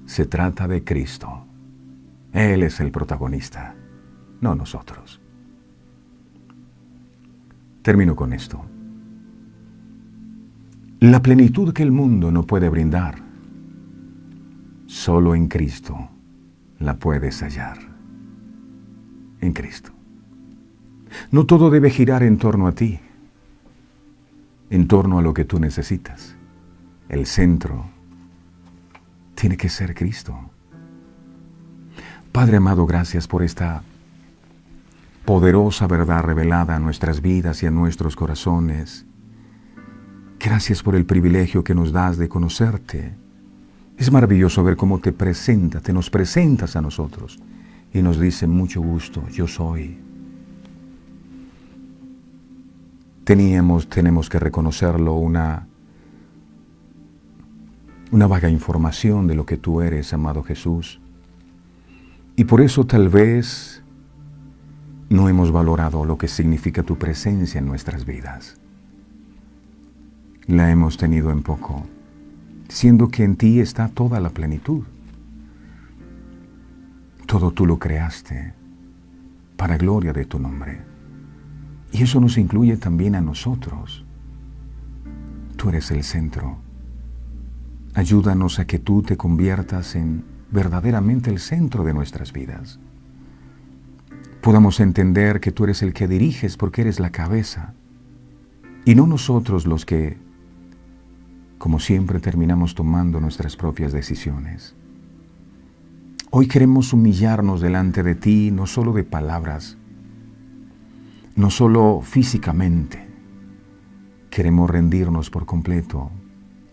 se trata de Cristo. Él es el protagonista, no nosotros. Termino con esto. La plenitud que el mundo no puede brindar, solo en Cristo la puedes hallar. En Cristo. No todo debe girar en torno a ti, en torno a lo que tú necesitas. El centro tiene que ser Cristo. Padre amado, gracias por esta poderosa verdad revelada a nuestras vidas y a nuestros corazones. Gracias por el privilegio que nos das de conocerte. Es maravilloso ver cómo te nos presentas a nosotros y nos dice: mucho gusto, yo soy. Tenemos que reconocerlo, una vaga información de lo que tú eres, amado Jesús. Y por eso tal vez no hemos valorado lo que significa tu presencia en nuestras vidas. La hemos tenido en poco, siendo que en ti está toda la plenitud. Todo tú lo creaste para gloria de tu nombre. Y eso nos incluye también a nosotros. Tú eres el centro. Ayúdanos a que tú te conviertas en verdaderamente el centro de nuestras vidas. Podamos entender que tú eres el que diriges porque eres la cabeza y no nosotros los que, como siempre, terminamos tomando nuestras propias decisiones. Hoy queremos humillarnos delante de ti, no solo de palabras, no solo físicamente, queremos rendirnos por completo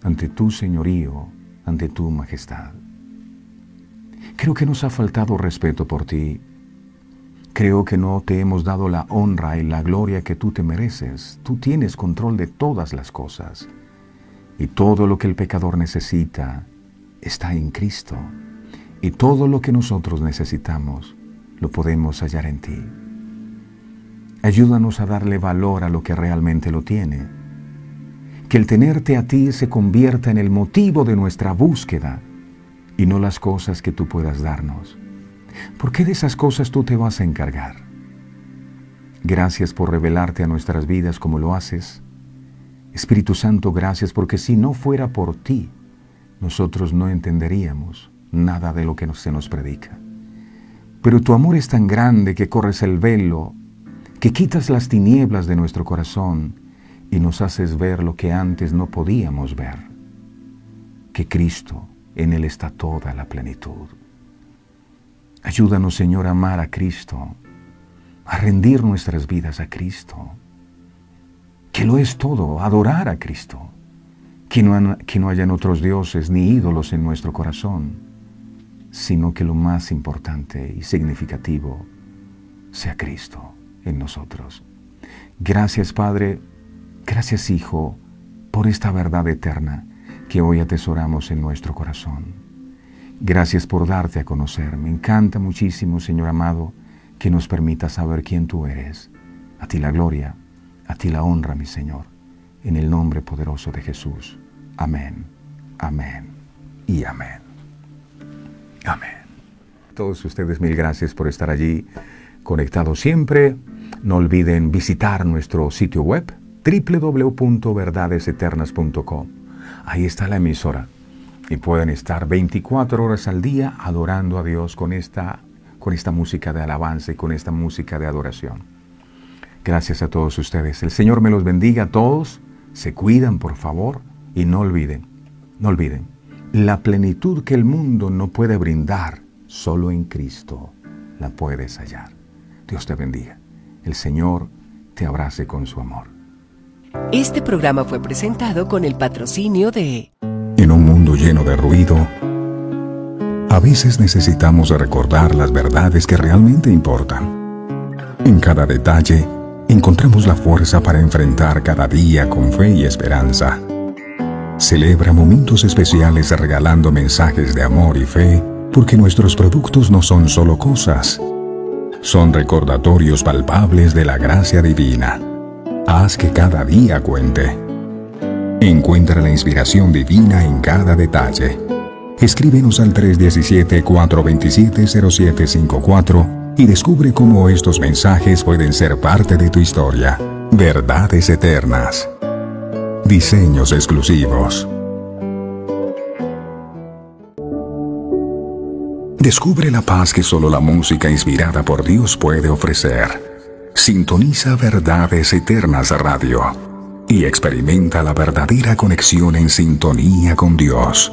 ante tu señorío, ante tu majestad. Creo que nos ha faltado respeto por ti. Creo que no te hemos dado la honra y la gloria que tú te mereces. Tú tienes control de todas las cosas. Y todo lo que el pecador necesita está en Cristo. Y todo lo que nosotros necesitamos lo podemos hallar en ti. Ayúdanos a darle valor a lo que realmente lo tiene. Que el tenerte a ti se convierta en el motivo de nuestra búsqueda y no las cosas que tú puedas darnos. Porque de esas cosas tú te vas a encargar. Gracias por revelarte a nuestras vidas como lo haces. Espíritu Santo, gracias porque si no fuera por ti, nosotros no entenderíamos nada de lo que se nos predica. Pero tu amor es tan grande que corres el velo, que quitas las tinieblas de nuestro corazón y nos haces ver lo que antes no podíamos ver. Que Cristo, en Él está toda la plenitud. Ayúdanos, Señor, a amar a Cristo, a rendir nuestras vidas a Cristo, que lo es todo, adorar a Cristo, que no hayan otros dioses ni ídolos en nuestro corazón, sino que lo más importante y significativo sea Cristo en nosotros. Gracias, Padre, gracias, Hijo, por esta verdad eterna que hoy atesoramos en nuestro corazón. Gracias por darte a conocer. Me encanta muchísimo, Señor amado, que nos permita saber quién tú eres. A ti la gloria, a ti la honra, mi Señor, en el nombre poderoso de Jesús. Amén, amén y amén. Amén. Todos ustedes, mil gracias por estar allí conectados siempre. No olviden visitar nuestro sitio web www.verdadeseternas.com. Ahí está la emisora y pueden estar 24 horas al día adorando a Dios con esta música de alabanza y con esta música de adoración. Gracias a todos ustedes. El Señor me los bendiga a todos. Se cuidan, por favor, y no olviden, la plenitud que el mundo no puede brindar, solo en Cristo la puedes hallar. Dios te bendiga. El Señor te abrace con su amor. Este programa fue presentado con el patrocinio de... En un mundo lleno de ruido, a veces necesitamos recordar las verdades que realmente importan. En cada detalle, encontramos la fuerza para enfrentar cada día con fe y esperanza. Celebra momentos especiales regalando mensajes de amor y fe, porque nuestros productos no son solo cosas, son recordatorios palpables de la gracia divina. Haz que cada día cuente. Encuentra la inspiración divina en cada detalle. Escríbenos al 317-427-0754 y descubre cómo estos mensajes pueden ser parte de tu historia. Verdades eternas. Diseños exclusivos. Descubre la paz que solo la música inspirada por Dios puede ofrecer. Sintoniza Verdades Eternas Radio y experimenta la verdadera conexión en sintonía con Dios.